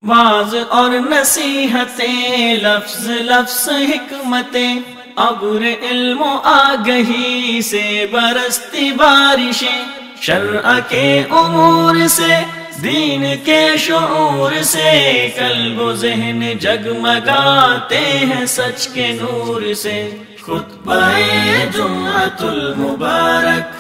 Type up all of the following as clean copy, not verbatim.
Was اور نصیحتیں، لفظ لفظ حکمتیں، ابر علم و آگہی سے برستی بارشیں، شرع کے امور سے، دین کے شعور سے، قلب و ذہن جگمگاتے ہیں سچ کے نور سے۔ خطبہ جمعۃ المبارک،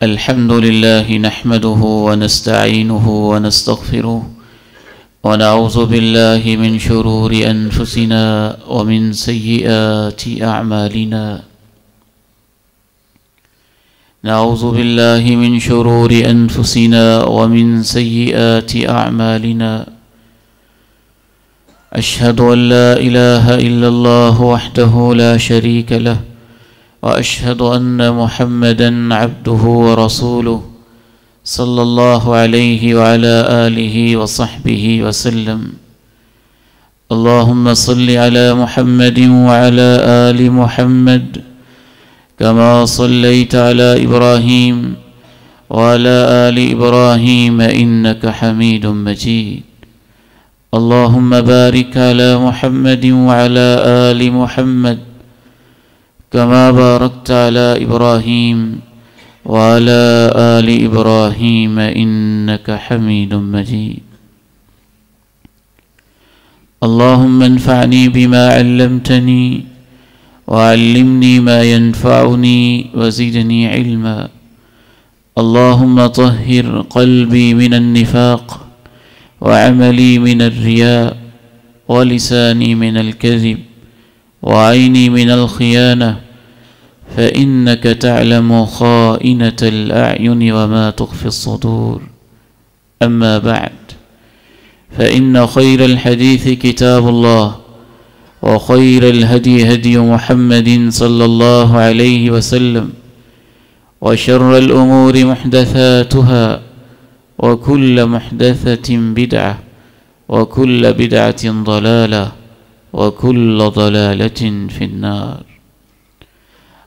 الحمد لله نحمده ونستعينه ونستغفره ونعوذ بالله من شرور أنفسنا ومن سيئات أعمالنا نعوذ بالله من شرور أنفسنا ومن سيئات أعمالنا أشهد أن لا إله إلا الله وحده لا شريك له وأشهد أن محمدًا عبده ورسوله صلى الله عليه وعلى آله وصحبه وسلم اللهم صل على محمد وعلى آل محمد كما صليت على إبراهيم وعلى آل إبراهيم إنك حميد مجيد اللهم بارك على محمد وعلى آل محمد كما باركت على إبراهيم وعلى آل إبراهيم إنك حميد مجيد اللهم انفعني بما علمتني وعلمني ما ينفعني وزدني علما اللهم طهر قلبي من النفاق وعملي من الرياء ولساني من الكذب وعيني من الخيانة فإنك تعلم خائنة الأعين وما تخفي الصدور أما بعد فإن خير الحديث كتاب الله وخير الهدي هدي محمد صلى الله عليه وسلم وشر الأمور محدثاتها وكل محدثة بدعة وكل بدعة ضلالة وكل ضلالة في النار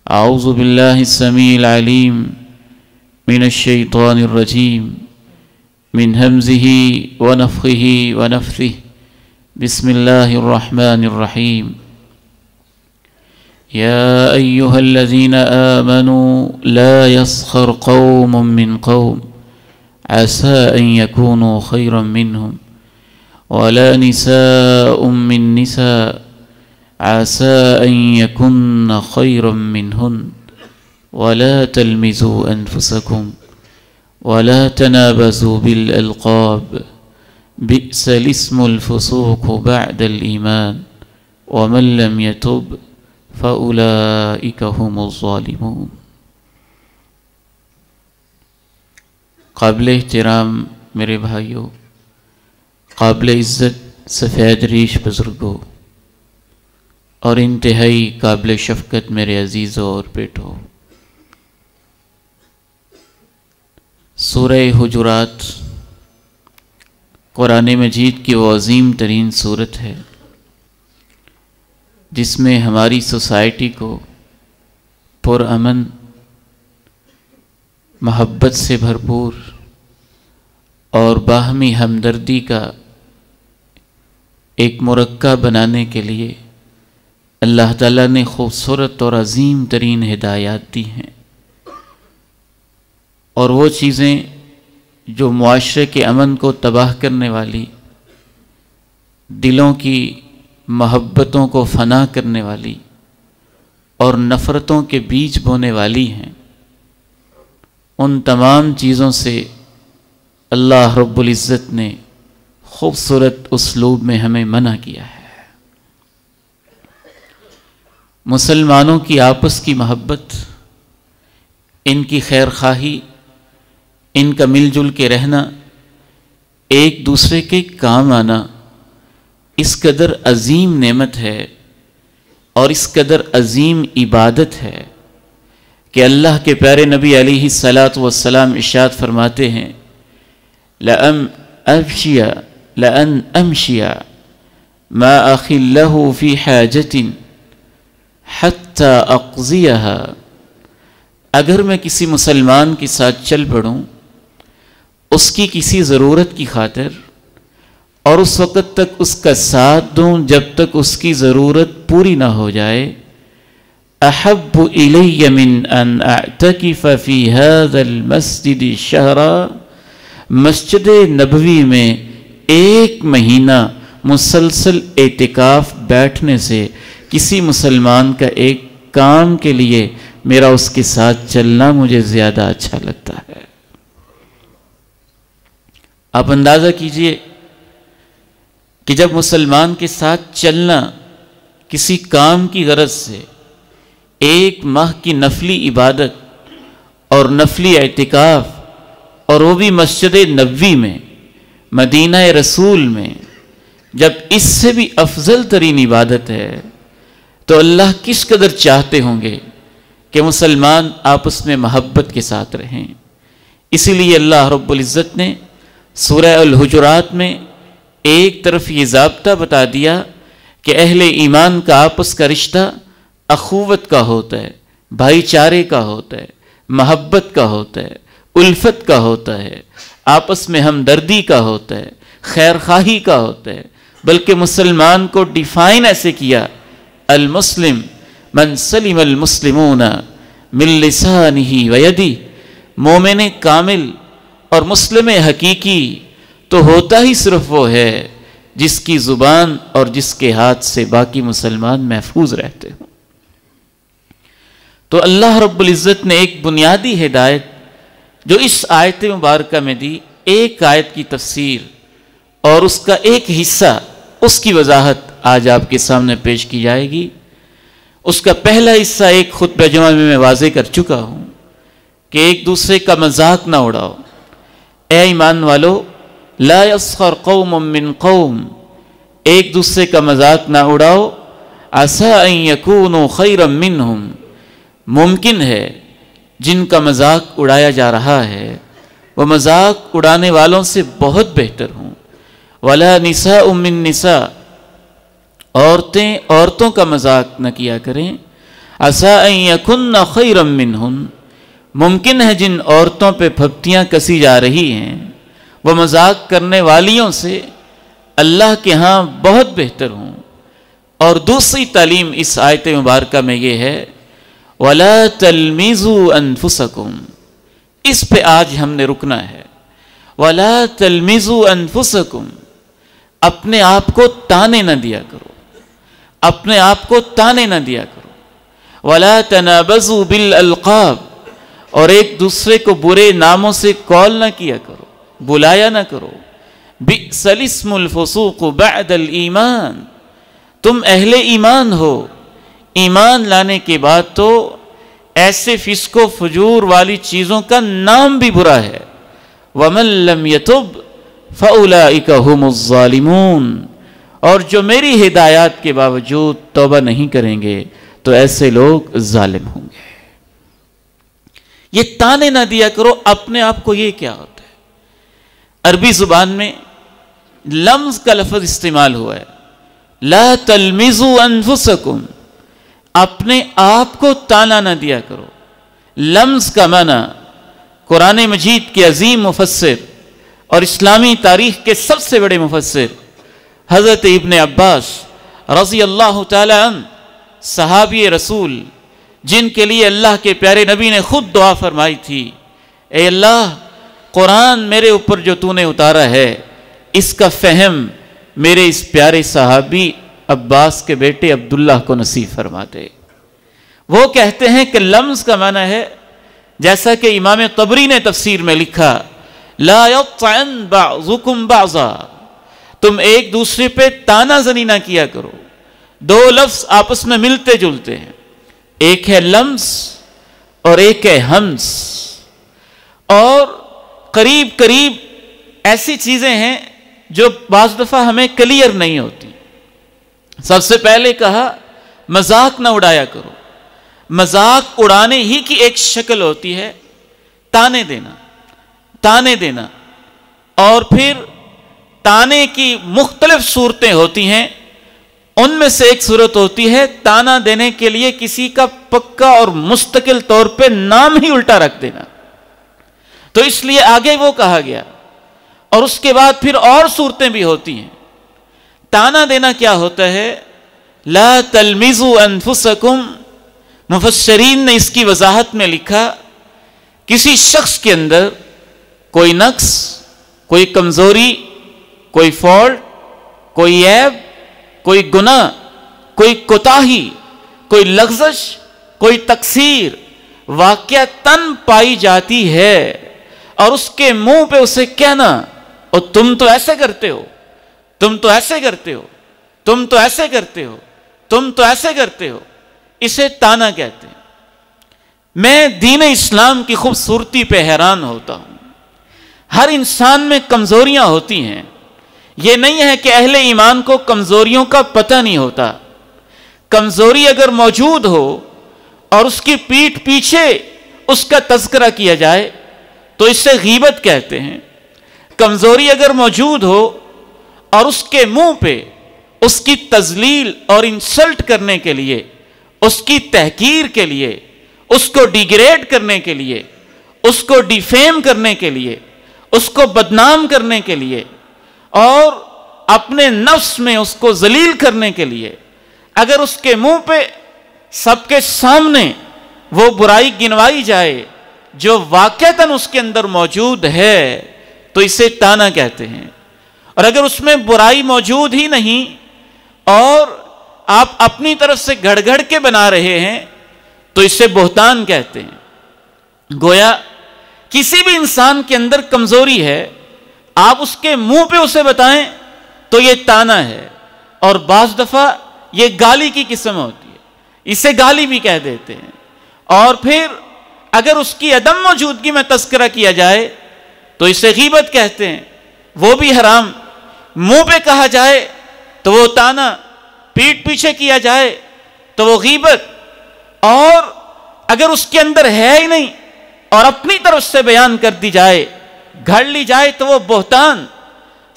أعوذ بالله السميع العليم من الشيطان الرجيم من همزه ونفخه ونفثه بسم الله الرحمن الرحيم يا أيها الذين آمنوا لا يسخر قوم من قوم عسى أن يكونوا خيرا منهم ولا نساء من نساء عسى أن يكن خيرا منهن ولا تلمزوا أنفسكم ولا تنابزوا بالألقاب بئس الاسم الفسوق بعد الإيمان ومن لم يتب فأولئك هم الظالمون۔ قابل احترام میرے بھائیوں، قابل عزت سفید ریش بزرگوں اور انتہائی قابل شفقت میرے عزیزوں اور بیٹوں، سورہ حجرات قرآن مجید کی وہ عظیم ترین سورت ہے جس میں ہماری سوسائٹی کو پرامن، محبت سے بھرپور اور باہمی ہمدردی کا ایک مرکب بنانے کے لیے اللہ تعالیٰ نے خوبصورت اور عظیم ترین ہدایات دی ہیں، اور وہ چیزیں جو معاشرے کے امن کو تباہ کرنے والی، دلوں کی محبتوں کو فنا کرنے والی اور نفرتوں کے بیج بونے والی ہیں، ان تمام چیزوں سے اللہ رب العزت نے خوبصورت اسلوب میں ہمیں منع کیا ہے۔ مسلمانوں کی آپس کی محبت، ان کی خیر خواہی، ان کا مل جل کے رہنا، ایک دوسرے کے کام آنا اس قدر عظیم نعمت ہے اور اس قدر عظیم عبادت ہے کہ اللہ کے پیارے نبی علیہ الصلاۃ والسلام ارشاد فرماتے ہیں لَأَنْ أَمْشِيَ مَا أَخِي لَهُ فِي حَاجَةٍ حَتَّى أَقْضِيَهَا، اگر میں کسی مسلمان کے ساتھ چل پڑوں اس کی کسی ضرورت کی خاطر اور اس وقت تک اس کا ساتھ دوں جب تک اس کی ضرورت پوری نہ ہو جائے، احب الی من ان اعتکف فی هذا المسجد شہرا، مسجد نبوی میں 1 مہینہ مسلسل اعتکاف بیٹھنے سے کسی مسلمان کا ایک کام کے لیے میرا اس کے ساتھ چلنا مجھے زیادہ اچھا لگتا ہے۔ آپ اندازہ کیجئے کہ جب مسلمان کے ساتھ چلنا کسی کام کی غرض سے 1 ماہ کی نفلی عبادت اور نفلی اعتکاف، اور وہ بھی مسجد نبوی میں، مدینہ رسول میں، جب اس سے بھی افضل ترین عبادت ہے تو اللہ کس قدر چاہتے ہوں گے کہ مسلمان آپس میں محبت کے ساتھ رہیں۔ اسی لیے اللہ رب العزت نے سورہ الحجرات میں ایک طرف یہ ضابطہ بتا دیا کہ اہل ایمان کا آپس کا رشتہ اخوت کا ہوتا ہے، بھائی چارے کا ہوتا ہے، محبت کا ہوتا ہے، الفت کا ہوتا ہے، آپس میں ہمدردی کا ہوتا ہے، خیر خواہی کا ہوتا ہے۔ بلکہ مسلمان کو ڈیفائن ایسے کیا، المسلم من سلم المسلمون من لسانہ ویدہ، مومن کامل اور مسلم حقیقی تو ہوتا ہی صرف وہ ہے جس کی زبان اور جس کے ہاتھ سے باقی مسلمان محفوظ رہتے ہوں۔ تو اللہ رب العزت نے ایک بنیادی ہدایت جو اس آیت مبارکہ میں دی، ایک آیت کی تفسیر اور اس کا ایک حصہ، اس کی وضاحت آج آپ کے سامنے پیش کی جائے گی۔ اس کا پہلا حصہ ایک خطبہ جمعہ میں میں واضح کر چکا ہوں کہ ایک دوسرے کا مذاق نہ اڑاؤ۔ اے ایمان والو، لا یسخر قوم من قوم، ایک دوسرے کا مذاق نہ اڑاؤ، عسیٰ ان یکونوا خیرا منہم، ممکن ہے جن کا مذاق اڑایا جا رہا ہے وہ مذاق اڑانے والوں سے بہت بہتر ہوں۔ ولا نساء من نساء، عورتوں کا مذاق نہ کیا کریں، عسیٰ ان یکن خیرا منہن، ممکن ہے جن عورتوں پہ پھپتیاں کسی جا رہی ہیں وہ مذاق کرنے والیوں سے اللہ کے ہاں بہت بہتر ہوں۔ اور دوسری تعلیم اس آیت مبارکہ میں یہ ہے وَلَا تَلْمِزُوا أَنفُسَكُمْ، اس پہ آج ہم نے رکنا ہے۔ وَلَا تَلْمِزُوا أَنفُسَكُمْ، اپنے آپ کو تانے نہ دیا کرو، اپنے آپ کو تانے نہ دیا کرو۔ وَلَا تَنَابَزُوا بِالْأَلْقَابِ، اور ایک دوسرے کو برے ناموں سے کال نہ کیا کرو، بلایا نہ کرو۔ بِئْسَ الِاسْمُ الْفُسُوقُ بَعْدَ الْإِيمَانِ، تم اہل ایمان ہو، ایمان لانے کے بعد تو ایسے فسق و فجور والی چیزوں کا نام بھی برا ہے۔ وَمَن لَّمْ يَتُبْ فَأُولَٰئِكَ هُمُ الظَّالِمُونَ، اور جو میری ہدایات کے باوجود توبہ نہیں کریں گے تو ایسے لوگ ظالم ہوں گے۔ یہ تانے نہ دیا کرو اپنے آپ کو، یہ کیا ہوتا ہے؟ عربی زبان میں لمز کا لفظ استعمال ہوا ہے، لا تلمزوا انفسکم، اپنے آپ کو تانا نہ دیا کرو۔ لمز کا معنی قرآن مجید کے عظیم مفسر اور اسلامی تاریخ کے سب سے بڑے مفسر حضرت ابن عباس رضی اللہ تعالی عنہ، صحابی رسول، جن کے لیے اللہ کے پیارے نبی نے خود دعا فرمائی تھی، اے اللہ قرآن میرے اوپر جو تو نے اتارا ہے اس کا فہم میرے اس پیارے صحابی عباس کے بیٹے عبداللہ کو نصیب فرما دے۔ وہ کہتے ہیں کہ لمز کا معنی ہے، جیسا کہ امام طبری نے تفسیر میں لکھا، لا یطعن بعضکم بعضا، تم ایک دوسرے پہ تانا زنی نہ کیا کرو۔ دو لفظ آپس میں ملتے جلتے ہیں، ایک ہے لمز اور ایک ہے ہمز، اور قریب قریب ایسی چیزیں ہیں جو بعض دفعہ ہمیں کلیئر نہیں ہوتی۔ سب سے پہلے کہا مذاق نہ اڑایا کرو۔ مذاق اڑانے ہی کی ایک شکل ہوتی ہے تانے دینا، اور پھر تانے کی مختلف صورتیں ہوتی ہیں. ان میں سے ایک صورت ہوتی ہے تانا دینے کے لیے کسی کا پکا اور مستقل طور پہ نام ہی الٹا رکھ دینا. تو اس لیے آگے وہ کہا گیا. اور اس کے بعد پھر اور صورتیں بھی ہوتی ہیں. تانا دینا کیا ہوتا ہے؟ لا تلمزوا انفسکم. مفسرین نے اس کی وضاحت میں لکھا کسی شخص کے اندر کوئی نقص، کوئی کمزوری، کوئی فالٹ، کوئی عیب، کوئی گناہ، کوئی کوتاہی، کوئی لغزش، کوئی تقصیر واقعتاً پائی جاتی ہے، اور اس کے منہ پہ اسے کہنا اور تم تو ایسے کرتے ہو، تم تو ایسے کرتے ہو، تم تو ایسے کرتے ہو، تم تو ایسے کرتے ہو، اسے تانا کہتے ہیں. میں دین اسلام کی خوبصورتی پہ حیران ہوتا ہوں. ہر انسان میں کمزوریاں ہوتی ہیں. یہ نہیں ہے کہ اہل ایمان کو کمزوریوں کا پتہ نہیں ہوتا. کمزوری اگر موجود ہو اور اس کی پیٹھ پیچھے اس کا تذکرہ کیا جائے تو اسے غیبت کہتے ہیں. کمزوری اگر موجود ہو اور اس کے منہ پہ اس کی تذلیل اور انسلٹ کرنے کے لیے، اس کی تحقیر کے لیے، اس کو ڈیگریڈ کرنے کے لیے، اس کو ڈیفیم کرنے کے لیے، اس کو بدنام کرنے کے لیے اور اپنے نفس میں اس کو ذلیل کرنے کے لیے اگر اس کے منہ پہ سب کے سامنے وہ برائی گنوائی جائے جو واقعتاً اس کے اندر موجود ہے تو اسے تانا کہتے ہیں. اور اگر اس میں برائی موجود ہی نہیں اور آپ اپنی طرف سے گھڑ گھڑ کے بنا رہے ہیں تو اسے بہتان کہتے ہیں. گویا کسی بھی انسان کے اندر کمزوری ہے، آپ اس کے منہ پہ اسے بتائیں تو یہ تانا ہے، اور بعض دفعہ یہ گالی کی قسم ہوتی ہے، اسے گالی بھی کہہ دیتے ہیں. اور پھر اگر اس کی عدم موجودگی میں تذکرہ کیا جائے تو اسے غیبت کہتے ہیں، وہ بھی حرام. منہ پہ کہا جائے تو وہ تانا، پیٹھ پیچھے کیا جائے تو وہ غیبت، اور اگر اس کے اندر ہے ہی نہیں اور اپنی طرف سے بیان کر دی جائے، گھڑ لی جائے تو وہ بہتان.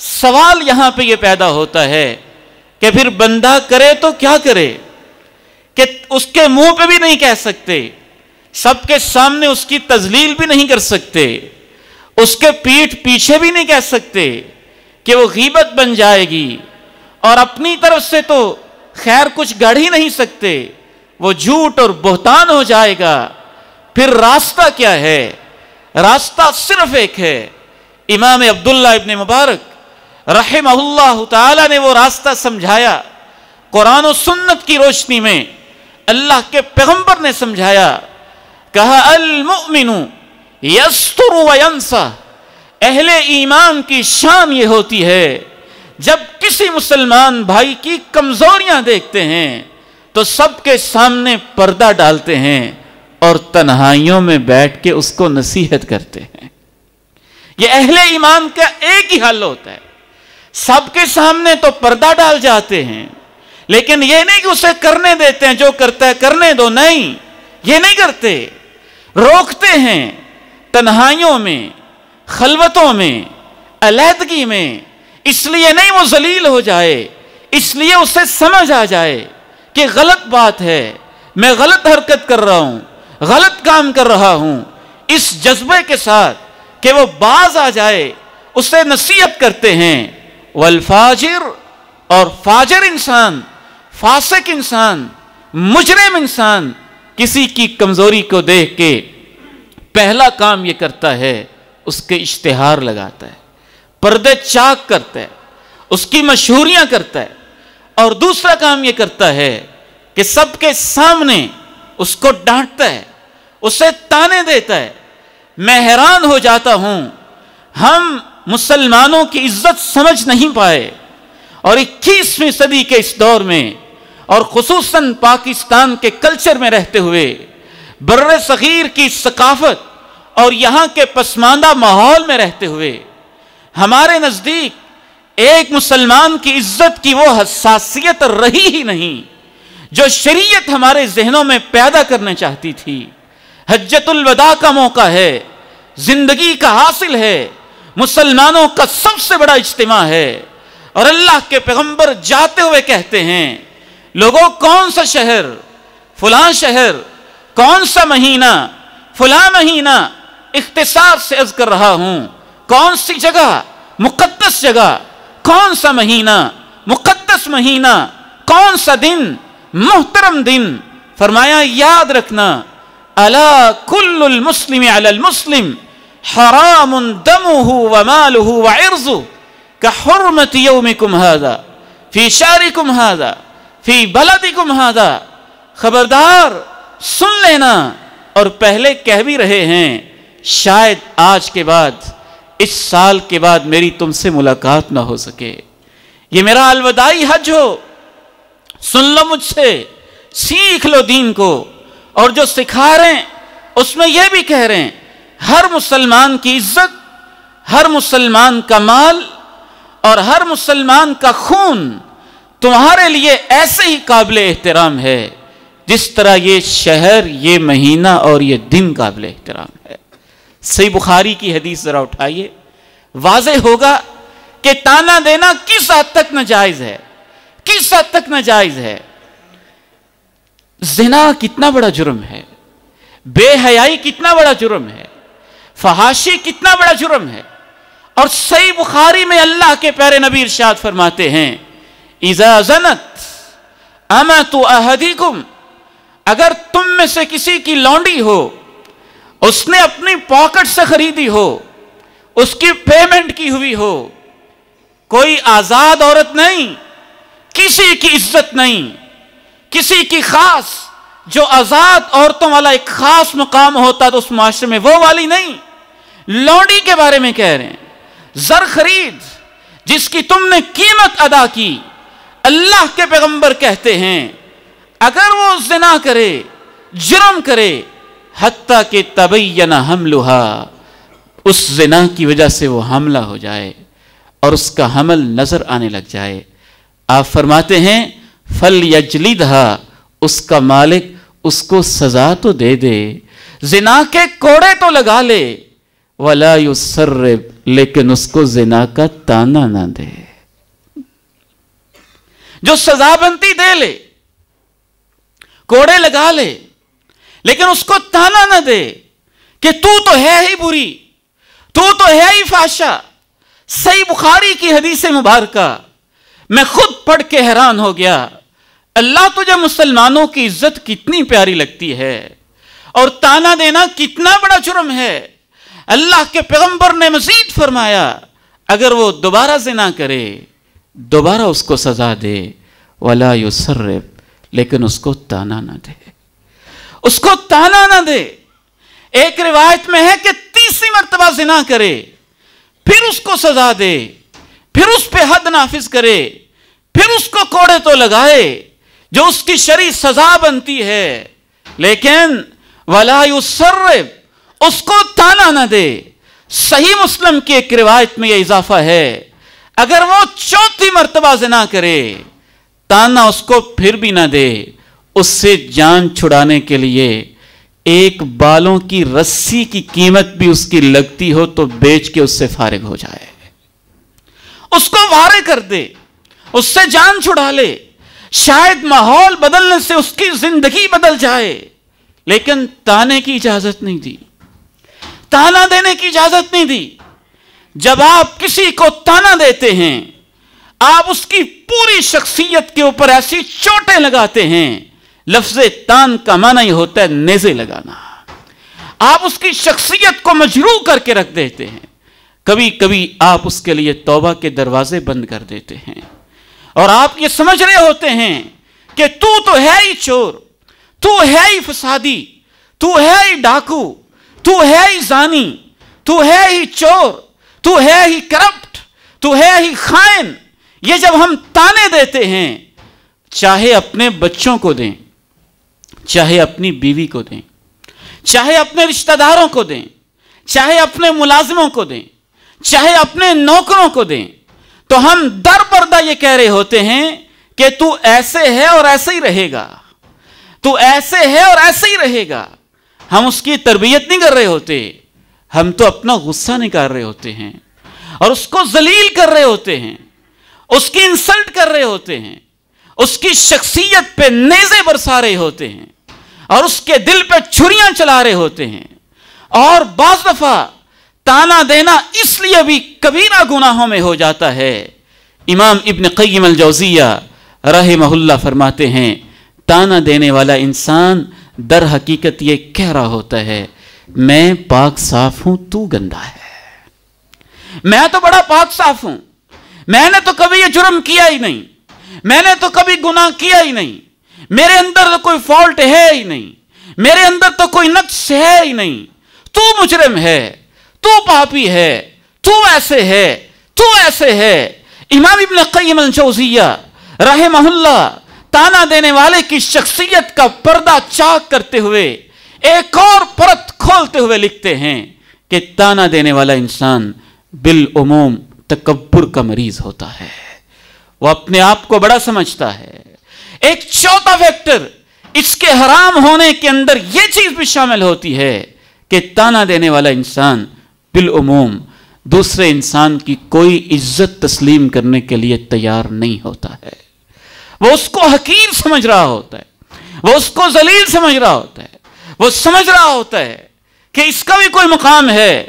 سوال یہاں پہ یہ پیدا ہوتا ہے کہ پھر بندہ کرے تو کیا کرے کہ اس کے منہ پہ بھی نہیں کہہ سکتے، سب کے سامنے اس کی تذلیل بھی نہیں کر سکتے، اس کے پیٹھ پیچھے بھی نہیں کہہ سکتے کہ وہ غیبت بن جائے گی، اور اپنی طرف سے تو خیر کچھ گڑھ ہی نہیں سکتے، وہ جھوٹ اور بہتان ہو جائے گا. پھر راستہ کیا ہے؟ راستہ صرف ایک ہے. امام عبداللہ ابن مبارک رحمہ اللہ تعالی نے وہ راستہ سمجھایا، قرآن و سنت کی روشنی میں اللہ کے پیغمبر نے سمجھایا. کہا المؤمن یستر و ینسا. اہل ایمان کی شان یہ ہوتی ہے جب کسی مسلمان بھائی کی کمزوریاں دیکھتے ہیں تو سب کے سامنے پردہ ڈالتے ہیں اور تنہائیوں میں بیٹھ کے اس کو نصیحت کرتے ہیں. یہ اہل ایمان کا ایک ہی حل ہوتا ہے. سب کے سامنے تو پردہ ڈال جاتے ہیں، لیکن یہ نہیں کہ اسے کرنے دیتے ہیں، جو کرتا ہے کرنے دو، نہیں، یہ نہیں کرتے. روکتے ہیں تنہائیوں میں، خلوتوں میں، علیحدگی میں. اس لیے نہیں وہ ذلیل ہو جائے، اس لیے اسے سمجھ آ جائے کہ غلط بات ہے، میں غلط حرکت کر رہا ہوں، غلط کام کر رہا ہوں. اس جذبے کے ساتھ کہ وہ باز آ جائے اسے نصیحت کرتے ہیں. والفاجر، اور فاجر انسان، فاسق انسان، مجرم انسان کسی کی کمزوری کو دیکھ کے پہلا کام یہ کرتا ہے اس کے اشتہار لگاتا ہے، پردے چاک کرتا ہے، اس کی مشہوریاں کرتا ہے. اور دوسرا کام یہ کرتا ہے کہ سب کے سامنے اس کو ڈانٹتا ہے، اسے تانے دیتا ہے. میں حیران ہو جاتا ہوں، ہم مسلمانوں کی عزت سمجھ نہیں پائے، اور 21ویں صدی کے اس دور میں اور خصوصاً پاکستان کے کلچر میں رہتے ہوئے، بر صغیر کی ثقافت اور یہاں کے پسماندہ ماحول میں رہتے ہوئے، ہمارے نزدیک ایک مسلمان کی عزت کی وہ حساسیت رہی ہی نہیں جو شریعت ہمارے ذہنوں میں پیدا کرنا چاہتی تھی. حجۃ الوداع کا موقع ہے، زندگی کا حاصل ہے، مسلمانوں کا سب سے بڑا اجتماع ہے. اور اللہ کے پیغمبر جاتے ہوئے کہتے ہیں لوگوں کون سا شہر؟ فلاں شہر. کون سا مہینہ؟ فلاں مہینہ. اختصار سے عرض کر رہا ہوں کون سی جگہ؟ مقدس جگہ. کون سا مہینہ؟ مقدس مہینہ. کون سا دن؟ محترم دن. فرمایا یاد رکھنا الا کل المسلم علی المسلم حرام دمه وماله وعرضه كحرمة يومكم هذا في شهركم هذا في بلدكم هذا. خبردار سن لینا. اور پہلے کہہ بھی رہے ہیں شاید آج کے بعد اس سال کے بعد میری تم سے ملاقات نہ ہو سکے. یہ میرا الوداعی حج ہو. سن لو مجھ سے، سیکھ لو دین کو. اور جو سکھا رہے ہیں اس میں یہ بھی کہہ رہے ہیں ہر مسلمان کی عزت، ہر مسلمان کا مال اور ہر مسلمان کا خون تمہارے لیے ایسے ہی قابل احترام ہے جس طرح یہ شہر، یہ مہینہ اور یہ دن قابل احترام ہے. صحیح بخاری کی حدیث ذرا اٹھائیے، واضح ہوگا کہ تانا دینا کس حد تک ناجائز ہے، کس حد تک ناجائز ہے. زنا کتنا بڑا جرم ہے، بے حیائی کتنا بڑا جرم ہے، فحاشی کتنا بڑا جرم ہے. اور صحیح بخاری میں اللہ کے پیارے نبی ارشاد فرماتے ہیں اذا زنت امۃ احدکم، اگر تم میں سے کسی کی لونڈی ہو، اس نے اپنی پاکٹ سے خریدی ہو، اس کی پیمنٹ کی ہوئی ہو، کوئی آزاد عورت نہیں، کسی کی عزت نہیں، کسی کی خاص جو آزاد عورتوں والا ایک خاص مقام ہوتا تو اس معاشرے میں وہ والی نہیں. لونڈی کے بارے میں کہہ رہے ہیں زر خرید جس کی تم نے قیمت ادا کی. اللہ کے پیغمبر کہتے ہیں اگر وہ زنا کرے، جرم کرے، حتیٰ کہ تبین حملها، اس زنا کی وجہ سے وہ حاملہ ہو جائے اور اس کا حمل نظر آنے لگ جائے، آپ فرماتے ہیں فَلْيَجْلِدْهَا، اس کا مالک اس کو سزا تو دے دے، زنا کے کوڑے تو لگا لے، وَلَا يُسَرِّبْ، لیکن اس کو زنا کا تانا نہ دے. جو سزا بنتی دے لے، کوڑے لگا لے، لیکن اس کو تانا نہ دے کہ تو ہے ہی بری، تو ہے ہی فحشا. صحیح بخاری کی حدیث مبارکہ میں خود پڑھ کے حیران ہو گیا. اللہ تجھے مسلمانوں کی عزت کتنی پیاری لگتی ہے اور تانا دینا کتنا بڑا جرم ہے. اللہ کے پیغمبر نے مزید فرمایا اگر وہ دوبارہ زنا کرے دوبارہ اس کو سزا دے، ولا یسرب، لیکن اس کو تانا نہ دے، اس کو تانا نہ دے. ایک روایت میں ہے کہ 30 مرتبہ زنا کرے پھر اس کو سزا دے، پھر اس پہ حد نافذ کرے، پھر اس کو کوڑے تو لگائے جو اس کی شرعی سزا بنتی ہے، لیکن ولا یسرب، اس کو تانا نہ دے. صحیح مسلم کی ایک روایت میں یہ اضافہ ہے اگر وہ 4تھی مرتبہ زنا کرے تانا اس کو پھر بھی نہ دے، اس سے جان چھڑانے کے لیے ایک بالوں کی رسی کی قیمت بھی اس کی لگتی ہو تو بیچ کے اس سے فارغ ہو جائے، اس کو وارے کر دے، اس سے جان چھڑا لے. شاید ماحول بدلنے سے اس کی زندگی بدل جائے، لیکن تانے کی اجازت نہیں دی، تانا دینے کی اجازت نہیں دی. جب آپ کسی کو تانا دیتے ہیں آپ اس کی پوری شخصیت کے اوپر ایسی چوٹیں لگاتے ہیں. لفظ تان کا معنی ہی ہوتا ہے نیزے لگانا. آپ اس کی شخصیت کو مجروح کر کے رکھ دیتے ہیں. کبھی کبھی آپ اس کے لیے توبہ کے دروازے بند کر دیتے ہیں اور آپ یہ سمجھ رہے ہوتے ہیں کہ تو ہے ہی چور، تو ہے ہی فسادی، تو ہے ہی ڈاکو، تو ہے ہی زانی، تو ہے ہی چور، تو ہے ہی کرپٹ، تو ہے ہی خائن. یہ جب ہم تانے دیتے ہیں چاہے اپنے بچوں کو دیں، چاہے اپنی بیوی کو دیں، چاہے اپنے رشتہ داروں کو دیں، چاہے اپنے ملازموں کو دیں، چاہے اپنے نوکروں کو دیں، تو ہم در پردہ یہ کہہ رہے ہوتے ہیں کہ تو ایسے ہے اور ایسے ہی رہے گا. تو ایسے ہے اور ایسے ہی رہے گا. ہم اس کی تربیت نہیں کر رہے ہوتے, ہم تو اپنا غصہ نکال رہے ہوتے ہیں اور اس کو ذلیل کر رہے ہوتے ہیں, اس کی انسلٹ کر رہے ہوتے ہیں, اس کی شخصیت پہ نیزے برسا رہے ہوتے ہیں اور اس کے دل پہ چھریاں چلا رہے ہوتے ہیں. اور بعض دفعہ تانا دینا اس لیے بھی کبیرہ گناہوں میں ہو جاتا ہے. امام ابن قیم الجوزیہ رحمہ اللہ فرماتے ہیں, تانا دینے والا انسان در حقیقت یہ کہہ رہا ہوتا ہے, میں پاک صاف ہوں, تو گندا ہے. میں تو بڑا پاک صاف ہوں, میں نے تو کبھی یہ جرم کیا ہی نہیں, میں نے تو کبھی گناہ کیا ہی نہیں, میرے اندر تو کوئی فالٹ ہے ہی نہیں, میرے اندر تو کوئی نقص ہے ہی نہیں, تو مجرم ہے, تو پاپی ہے, تو ایسے ہے, تو ایسے ہے. امام ابن قیم الجوزیہ رحمہ اللہ تانا دینے والے کی شخصیت کا پردہ چاک کرتے ہوئے ایک اور پرت کھولتے ہوئے لکھتے ہیں کہ تانا دینے والا انسان بالعموم تکبر کا مریض ہوتا ہے, وہ اپنے آپ کو بڑا سمجھتا ہے. ایک چوتھا فیکٹر اس کے حرام ہونے کے اندر یہ چیز بھی شامل ہوتی ہے کہ تانا دینے والا انسان بالعموم دوسرے انسان کی کوئی عزت تسلیم کرنے کے لیے تیار نہیں ہوتا ہے. وہ اس کو حقیر سمجھ رہا ہوتا ہے, وہ اس کو ذلیل سمجھ رہا ہوتا ہے, وہ سمجھ رہا ہوتا ہے کہ اس کا بھی کوئی مقام ہے,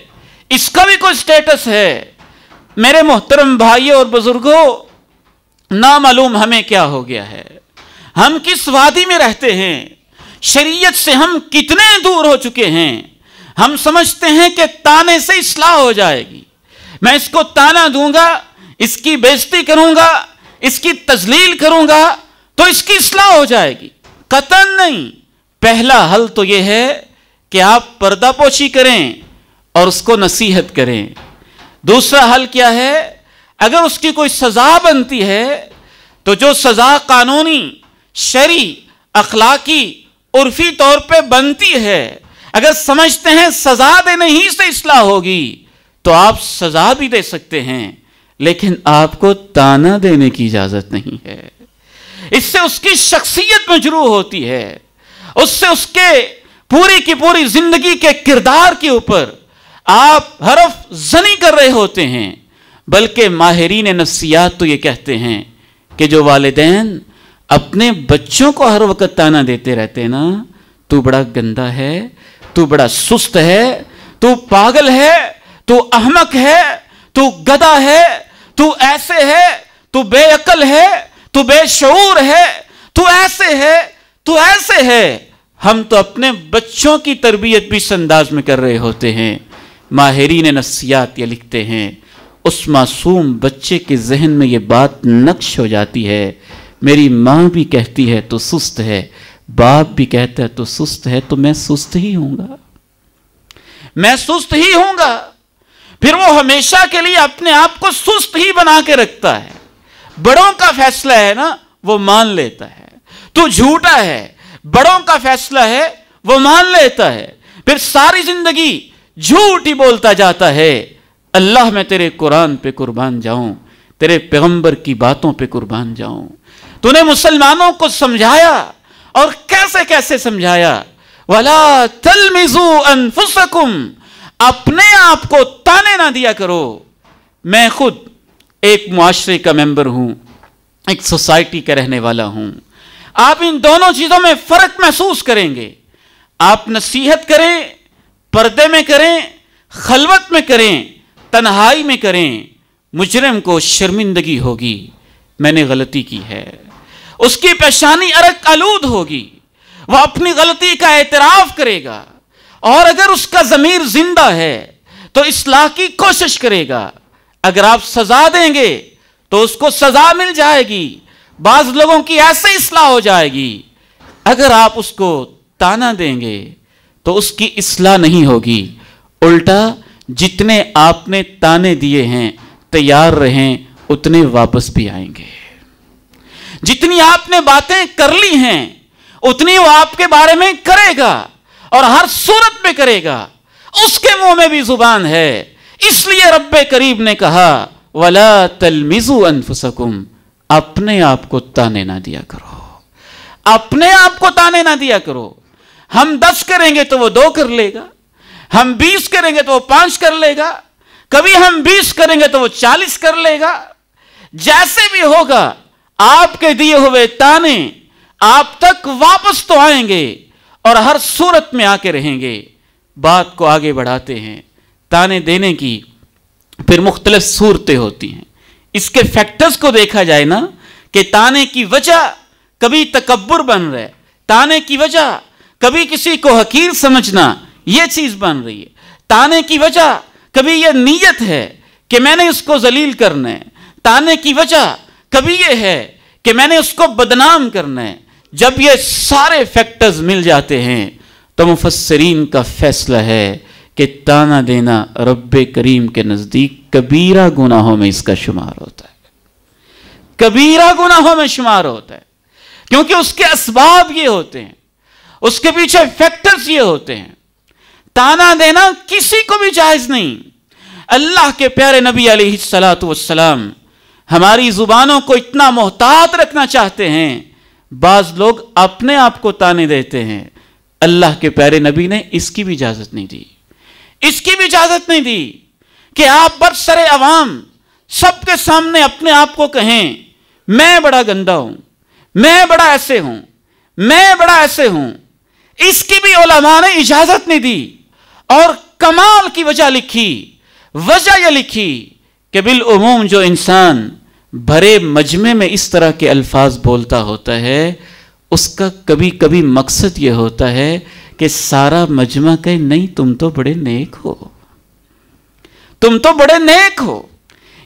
اس کا بھی کوئی سٹیٹس ہے. میرے محترم بھائیوں اور بزرگوں, نامعلوم ہمیں کیا ہو گیا ہے, ہم کس وادی میں رہتے ہیں, شریعت سے ہم کتنے دور ہو چکے ہیں. ہم سمجھتے ہیں کہ تانے سے اصلاح ہو جائے گی, میں اس کو تانا دوں گا, اس کی بےزتی کروں گا, اس کی تذلیل کروں گا تو اس کی اصلاح ہو جائے گی. قطعاً نہیں. پہلا حل تو یہ ہے کہ آپ پردہ پوشی کریں اور اس کو نصیحت کریں. دوسرا حل کیا ہے, اگر اس کی کوئی سزا بنتی ہے تو جو سزا قانونی, شرعی, اخلاقی, عرفی طور پہ بنتی ہے, اگر سمجھتے ہیں سزا دینے ہی سے اصلاح ہوگی تو آپ سزا بھی دے سکتے ہیں, لیکن آپ کو تانا دینے کی اجازت نہیں ہے. اس سے اس کی شخصیت مجروح ہوتی ہے, اس سے اس کے پوری کی پوری زندگی کے کردار کے اوپر آپ حرف زنی کر رہے ہوتے ہیں. بلکہ ماہرین نفسیات تو یہ کہتے ہیں کہ جو والدین اپنے بچوں کو ہر وقت تانا دیتے رہتے ہیں نا, تو بڑا گندا ہے, تو بڑا سست ہے, تو پاگل ہے, تو احمق ہے, تو گدھا ہے, تو ایسے ہے, تو بے عقل ہے, تو بے شعور ہے, تو ایسے ہے, تو ایسے ہے. ہم تو اپنے بچوں کی تربیت بھی اس انداز میں کر رہے ہوتے ہیں. ماہرین نفسیات یہ لکھتے ہیں, اس معصوم بچے کے ذہن میں یہ بات نقش ہو جاتی ہے, میری ماں بھی کہتی ہے تو سست ہے, باپ بھی کہتا ہے تو سست ہے, تو میں سست ہی ہوں گا, میں سست ہی ہوں گا. پھر وہ ہمیشہ کے لیے اپنے آپ کو سست ہی بنا کے رکھتا ہے. بڑوں کا فیصلہ ہے نا, وہ مان لیتا ہے. تو جھوٹا ہے, بڑوں کا فیصلہ ہے, وہ مان لیتا ہے. پھر ساری زندگی جھوٹ ہی بولتا جاتا ہے. اللہ میں تیرے قرآن پہ قربان جاؤں, تیرے پیغمبر کی باتوں پہ قربان جاؤں. تو نے مسلمانوں کو سمجھایا, اور کیسے کیسے سمجھایا, وَلَا تَلْمِزُوا أَنفُسَكُمْ, اپنے آپ کو تانے نہ دیا کرو. میں خود ایک معاشرے کا ممبر ہوں, ایک سوسائٹی کا رہنے والا ہوں. آپ ان دونوں چیزوں میں فرق محسوس کریں گے. آپ نصیحت کریں, پردے میں کریں, خلوت میں کریں, تنہائی میں کریں, مجرم کو شرمندگی ہوگی, میں نے غلطی کی ہے. اس کی پیشانی عرق آلود ہوگی, وہ اپنی غلطی کا اعتراف کرے گا, اور اگر اس کا ضمیر زندہ ہے تو اصلاح کی کوشش کرے گا. اگر آپ سزا دیں گے تو اس کو سزا مل جائے گی, بعض لوگوں کی ایسے اصلاح ہو جائے گی. اگر آپ اس کو تانا دیں گے تو اس کی اصلاح نہیں ہوگی, الٹا جتنے آپ نے تانے دیے ہیں تیار رہیں, اتنے واپس بھی آئیں گے. جتنی آپ نے باتیں کر لی ہیں اتنی وہ آپ کے بارے میں کرے گا, اور ہر صورت میں کرے گا. اس کے منہ میں بھی زبان ہے. اس لیے رب کریم نے کہا وَلَا تَلْمِزُوا أَنفُسَكُمْ, اپنے آپ کو تانے نہ دیا کرو, اپنے آپ کو تانے نہ دیا کرو. ہم 10 کریں گے تو وہ 2 کر لے گا, ہم 20 کریں گے تو وہ 5 کر لے گا, کبھی ہم 20 کریں گے تو وہ 40 کر لے گا. جیسے بھی ہوگا آپ کے دیے ہوئے تانے آپ تک واپس تو آئیں گے اور ہر صورت میں آ کے رہیں گے. بات کو آگے بڑھاتے ہیں. تانے دینے کی پھر مختلف صورتیں ہوتی ہیں. اس کے فیکٹرز کو دیکھا جائے نا کہ تانے کی وجہ کبھی تکبر بن رہا ہے, تانے کی وجہ کبھی کسی کو حقیر سمجھنا, یہ چیز بن رہی ہے. تانے کی وجہ کبھی یہ نیت ہے کہ میں نے اس کو ذلیل کرنا ہے. تانے کی وجہ کبھی یہ ہے کہ میں نے اس کو بدنام کرنا ہے. جب یہ سارے فیکٹرز مل جاتے ہیں تو مفسرین کا فیصلہ ہے کہ تانا دینا رب کریم کے نزدیک کبیرہ گناہوں میں اس کا شمار ہوتا ہے. کبیرہ گناہوں میں شمار ہوتا ہے, کیونکہ اس کے اسباب یہ ہوتے ہیں, اس کے پیچھے فیکٹرز یہ ہوتے ہیں. تانا دینا کسی کو بھی جائز نہیں. اللہ کے پیارے نبی علیہ الصلوۃ والسلام ہماری زبانوں کو اتنا محتاط رکھنا چاہتے ہیں. بعض لوگ اپنے آپ کو تانے دیتے ہیں. اللہ کے پیارے نبی نے اس کی بھی اجازت نہیں دی. اس کی بھی اجازت نہیں دی کہ آپ برسر عوام سب کے سامنے اپنے آپ کو کہیں میں بڑا گندا ہوں, میں بڑا ایسے ہوں, میں بڑا ایسے ہوں. اس کی بھی علماء نے اجازت نہیں دی. اور کمال کی وجہ لکھی, وجہ یہ لکھی کہ بالعموم جو انسان بھرے مجمع میں اس طرح کے الفاظ بولتا ہوتا ہے اس کا کبھی کبھی مقصد یہ ہوتا ہے کہ سارا مجمع کہے نہیں تم تو بڑے نیک ہو, تم تو بڑے نیک ہو.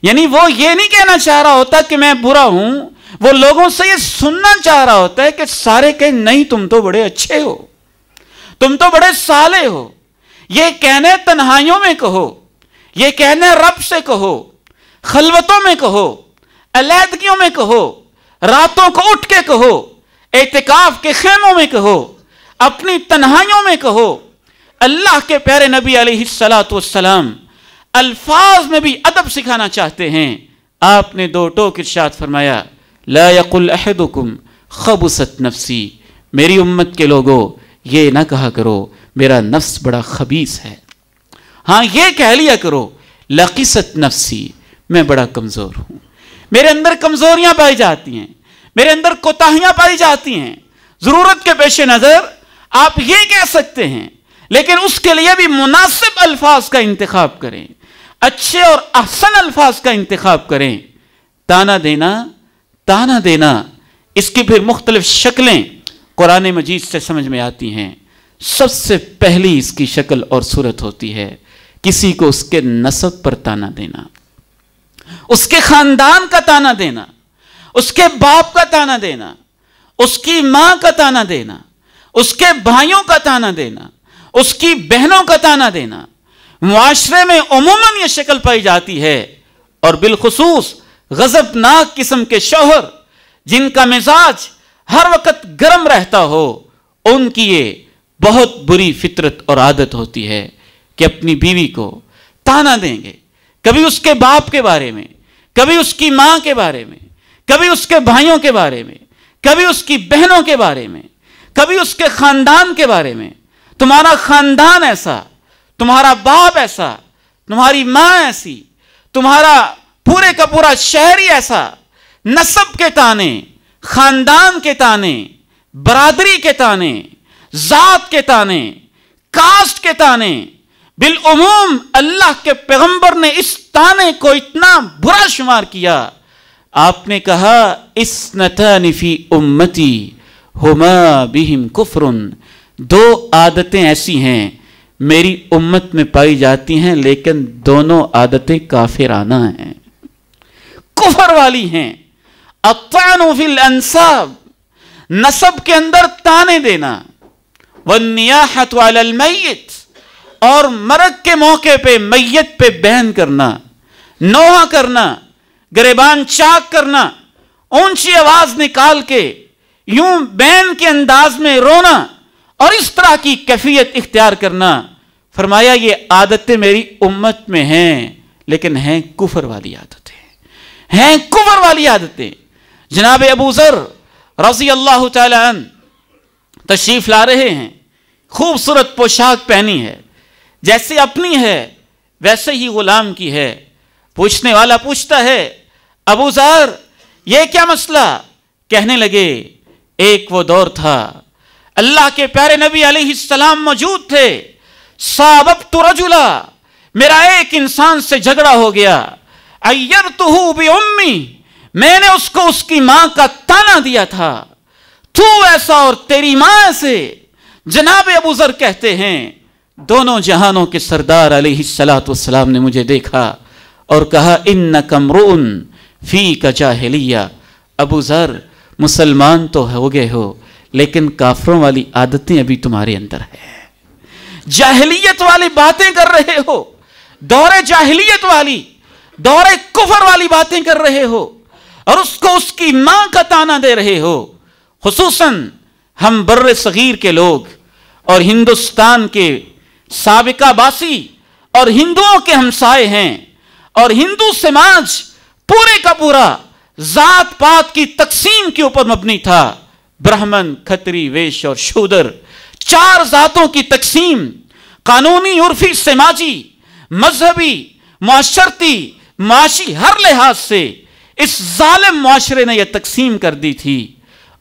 یعنی وہ یہ نہیں کہنا چاہ رہا ہوتا کہ میں برا ہوں, وہ لوگوں سے یہ سننا چاہ رہا ہوتا ہے کہ سارے کہیں نہیں تم تو بڑے اچھے ہو, تم تو بڑے صالح ہو. یہ کہنے تنہائیوں میں کہو, یہ کہنے رب سے کہو, خلوتوں میں کہو, علیحدگیوں میں کہو, راتوں کو اٹھ کے کہو, اعتکاف کے خیموں میں کہو, اپنی تنہائیوں میں کہو. اللہ کے پیارے نبی علیہ الصلوۃ والسلام الفاظ میں بھی ادب سکھانا چاہتے ہیں. آپ نے 2 ٹوک ارشاد فرمایا لا یقل احدکم خبثت نفسی, میری امت کے لوگوں یہ نہ کہا کرو میرا نفس بڑا خبیث ہے. ہاں یہ کہہ لیا کرو لقست نفسی, میں بڑا کمزور ہوں, میرے اندر کمزوریاں پائی جاتی ہیں, میرے اندر کوتاہیاں پائی جاتی ہیں. ضرورت کے پیش نظر آپ یہ کہہ سکتے ہیں, لیکن اس کے لیے بھی مناسب الفاظ کا انتخاب کریں, اچھے اور احسن الفاظ کا انتخاب کریں. تانا دینا اس کی پھر مختلف شکلیں قرآن مجید سے سمجھ میں آتی ہیں. سب سے پہلی اس کی شکل اور صورت ہوتی ہے کسی کو اس کے نسب پر تانا دینا, اس کے خاندان کا تانا دینا, اس کے باپ کا تانا دینا, اس کی ماں کا تانا دینا, اس کے بھائیوں کا تانا دینا, اس کی بہنوں کا تانا دینا. معاشرے میں عموماً یہ شکل پائی جاتی ہے, اور بالخصوص غضبناک قسم کے شوہر جن کا مزاج ہر وقت گرم رہتا ہو, ان کی یہ بہت بری فطرت اور عادت ہوتی ہے کہ اپنی بیوی کو تانا دیں گے, کبھی اس کے باپ کے بارے میں, کبھی اس کی ماں کے بارے میں, کبھی اس کے بھائیوں کے بارے میں, کبھی اس کی بہنوں کے بارے میں, کبھی اس کے خاندان کے بارے میں. تمہارا خاندان ایسا, تمہارا باپ ایسا, تمہاری ماں ایسی, تمہارا پورے کا پورا شہری ایسا. نسب کے تانے, خاندان کے تانے, برادری کے تانے, ذات کے تانے, کاسٹ کے تانے. بالعموم اللہ کے پیغمبر نے اس تانے کو اتنا برا شمار کیا. آپ نے کہا اثنتان فی امتی ہما بہم کفر, 2 عادتیں ایسی ہیں میری امت میں پائی جاتی ہیں لیکن دونوں عادتیں کافرانہ ہیں, کفر والی ہیں. الطعن فی الانساب, نسب کے اندر تانے دینا, والنیاحۃ علی المیت, اور مرگ کے موقع پہ میت پہ بین کرنا, نوحہ کرنا, گریبان چاک کرنا, اونچی آواز نکال کے یوں بین کے انداز میں رونا, اور اس طرح کی کیفیت اختیار کرنا. فرمایا یہ عادتیں میری امت میں ہیں لیکن ہیں کفر والی عادتیں, ہیں کفر والی عادتیں. جناب ابو ذر رضی اللہ تعالی عنہ تشریف لا رہے ہیں، خوبصورت پوشاک پہنی ہے، جیسے اپنی ہے ویسے ہی غلام کی ہے۔ پوچھنے والا پوچھتا ہے ابو ذر یہ کیا مسئلہ؟ کہنے لگے ایک وہ دور تھا اللہ کے پیارے نبی علیہ السلام موجود تھے، صاببت رجلا، میرا ایک انسان سے جھگڑا ہو گیا، عیرتہ بأمی، میں نے اس کو اس کی ماں کا تانا دیا تھا، تو ایسا اور تیری ماں ایسے۔ جناب ابو ذر کہتے ہیں دونوں جہانوں کے سردار علیہ السلام نے مجھے دیکھا اور کہا انک امرؤ فیک جاہلیہ، ابو ذر مسلمان تو ہو گئے ہو لیکن کافروں والی عادتیں ابھی تمہارے اندر ہیں، جاہلیت والی باتیں کر رہے ہو، دور جاہلیت والی، دور کفر والی باتیں کر رہے ہو اور اس کو اس کی ماں کا تانا دے رہے ہو۔ خصوصاً ہم بر صغیر کے لوگ اور ہندوستان کے سابقہ باسی اور ہندوؤں کے ہمسائے ہیں، اور ہندو سماج پورے کا پورا ذات پات کی تقسیم کے اوپر مبنی تھا، برہمن، کھتری، ویش اور شودر، 4 ذاتوں کی تقسیم قانونی، عرفی، سماجی، مذہبی، معاشرتی، معاشی ہر لحاظ سے اس ظالم معاشرے نے یہ تقسیم کر دی تھی،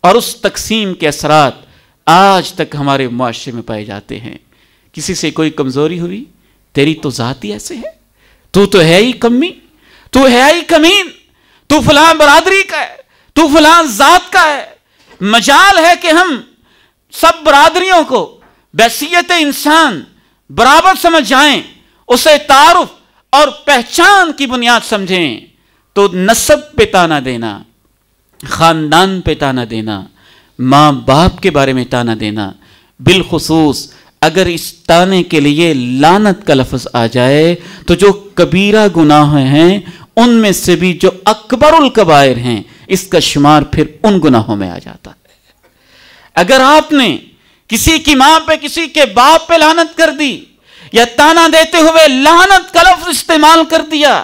اور اس تقسیم کے اثرات آج تک ہمارے معاشرے میں پائے جاتے ہیں۔ کسی سے کوئی کمزوری ہوئی، تیری تو ذات ہی ایسے ہے، تو ہے ہی کمی، تو ہے ہی کمین، تو فلاں برادری کا ہے، تو فلاں ذات کا ہے۔ مجال ہے کہ ہم سب برادریوں کو بحیثیت انسان برابر سمجھ جائیں، اسے تعارف اور پہچان کی بنیاد سمجھیں، تو نسب پہ تانا دینا، خاندان پہ تانا دینا، ماں باپ کے بارے میں تانا دینا، بالخصوص اگر اس تانے کے لیے لعنت کا لفظ آ جائے تو جو کبیرہ گناہ ہیں ان میں سے بھی جو اکبر الکبائر ہیں اس کا شمار پھر ان گناہوں میں آ جاتا ہے۔ اگر آپ نے کسی کی ماں پہ، کسی کے باپ پہ لعنت کر دی یا تانا دیتے ہوئے لعنت کا لفظ استعمال کر دیا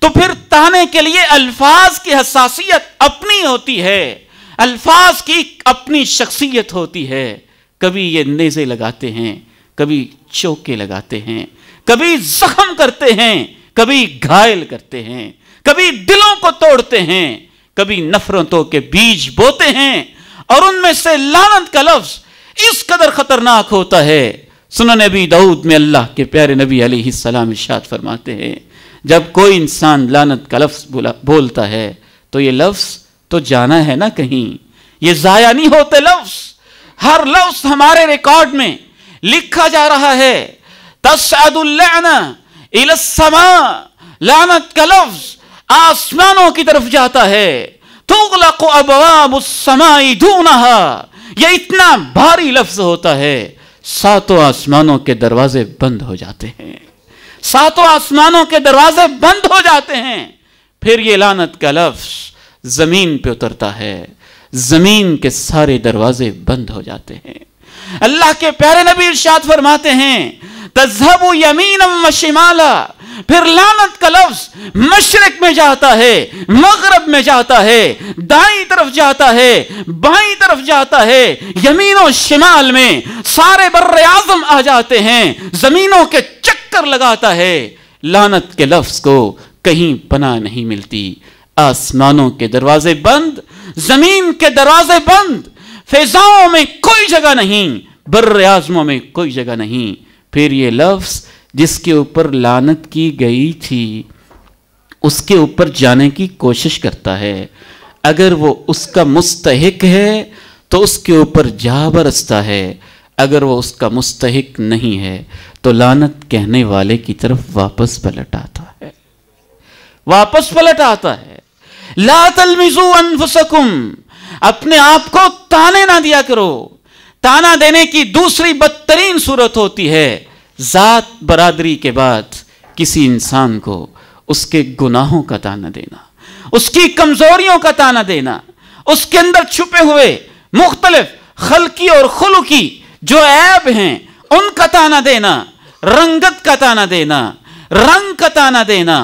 تو پھر تانے کے لیے الفاظ کی حساسیت اپنی ہوتی ہے، الفاظ کی اپنی شخصیت ہوتی ہے۔ کبھی یہ نیزے لگاتے ہیں، کبھی چوکے لگاتے ہیں، کبھی زخم کرتے ہیں، کبھی گھائل کرتے ہیں، کبھی دلوں کو توڑتے ہیں، کبھی نفرتوں کے بیج بوتے ہیں، اور ان میں سے لعنت کا لفظ اس قدر خطرناک ہوتا ہے۔ سنن ابی داؤد میں اللہ کے پیارے نبی علیہ السلام ارشاد فرماتے ہیں جب کوئی انسان لعنت کا لفظ بولتا ہے تو یہ لفظ تو جانا ہے نا کہیں، یہ ضائع نہیں ہوتے لفظ، ہر لفظ ہمارے ریکارڈ میں لکھا جا رہا ہے۔ تصعد اللعنہ الی السماء، لعنت کا لفظ آسمانوں کی طرف جاتا ہے۔ تغلق ابواب السماء دونہا، یہ اتنا بھاری لفظ ہوتا ہے 7 آسمانوں کے دروازے بند ہو جاتے ہیں، 7 آسمانوں کے دروازے بند ہو جاتے ہیں۔ پھر یہ لعنت کا لفظ زمین پہ اترتا ہے، زمین کے سارے دروازے بند ہو جاتے ہیں۔ اللہ کے پیارے نبی ارشاد فرماتے ہیں تذهب یمینا و شمالا، پھر لعنت کا لفظ مشرق میں جاتا ہے، مغرب میں جاتا ہے، دائیں طرف جاتا ہے، بائیں طرف جاتا ہے، یمین و شمال میں سارے بر اعظم آ جاتے ہیں، زمینوں کے چکر لگاتا ہے۔ لعنت کے لفظ کو کہیں پناہ نہیں ملتی، آسمانوں کے دروازے بند، زمین کے دروازے بند، فضاؤں میں کوئی جگہ نہیں، بر اعظموں میں کوئی جگہ نہیں۔ پھر یہ لفظ جس کے اوپر لعنت کی گئی تھی اس کے اوپر جانے کی کوشش کرتا ہے، اگر وہ اس کا مستحق ہے تو اس کے اوپر جا برستا ہے، اگر وہ اس کا مستحق نہیں ہے تو لعنت کہنے والے کی طرف واپس پلٹ آتا ہے، واپس پلٹ آتا ہے۔ لا تلمزوا انفسکم، اپنے آپ کو تانے نہ دیا کرو۔ تانا دینے کی دوسری بدترین صورت ہوتی ہے ذات برادری کے بعد کسی انسان کو اس کے گناہوں کا تانا دینا، اس کی کمزوریوں کا تانا دینا، اس کے اندر چھپے ہوئے مختلف خلقی اور خلقی جو عیب ہیں ان کا تانا دینا، رنگت کا تانا دینا، رنگ کا تانا دینا،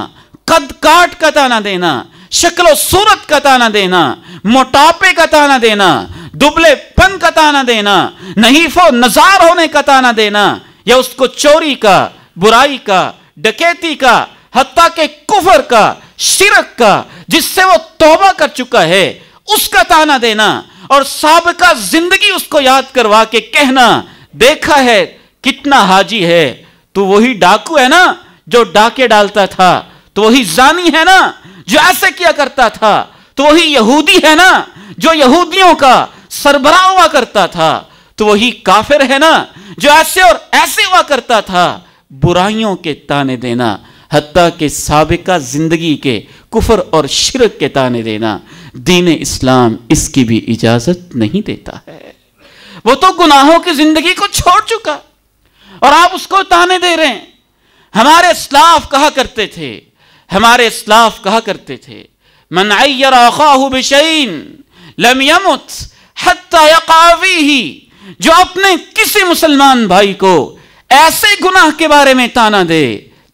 قد کاٹ کا تانا دینا، شکل و صورت کا تانا دینا، موٹاپے کا تانا دینا، دبلے پن کا تانا دینا، نحیف و نزار ہونے کا تانا دینا، یا اس کو چوری کا، برائی کا، ڈکیتی کا، حتیٰ کہ کفر کا، شرک کا، جس سے وہ توبہ کر چکا ہے اس کا تانا دینا، اور سابقہ زندگی اس کو یاد کروا کے کہنا، دیکھا ہے کتنا حاجی ہے، تو وہی ڈاکو ہے نا جو ڈاکے ڈالتا تھا، تو وہی زانی ہے نا جو ایسے کیا کرتا تھا، تو وہی یہودی ہے نا جو یہودیوں کا سربراہ ہوا کرتا تھا، تو وہی کافر ہے نا جو ایسے اور ایسے ہوا کرتا تھا۔ برائیوں کے تانے دینا، حتیٰ کہ سابقہ زندگی کے کفر اور شرک کے تانے دینا، دین اسلام اس کی بھی اجازت نہیں دیتا ہے۔ وہ تو گناہوں کی زندگی کو چھوڑ چکا اور آپ اس کو تانے دے رہے ہیں۔ ہمارے اسلاف کہا کرتے تھے من عیر اخاہ بشیء لم یمت حتی یقع فیہ، جو اپنے کسی مسلمان بھائی کو ایسے گناہ کے بارے میں تانا دے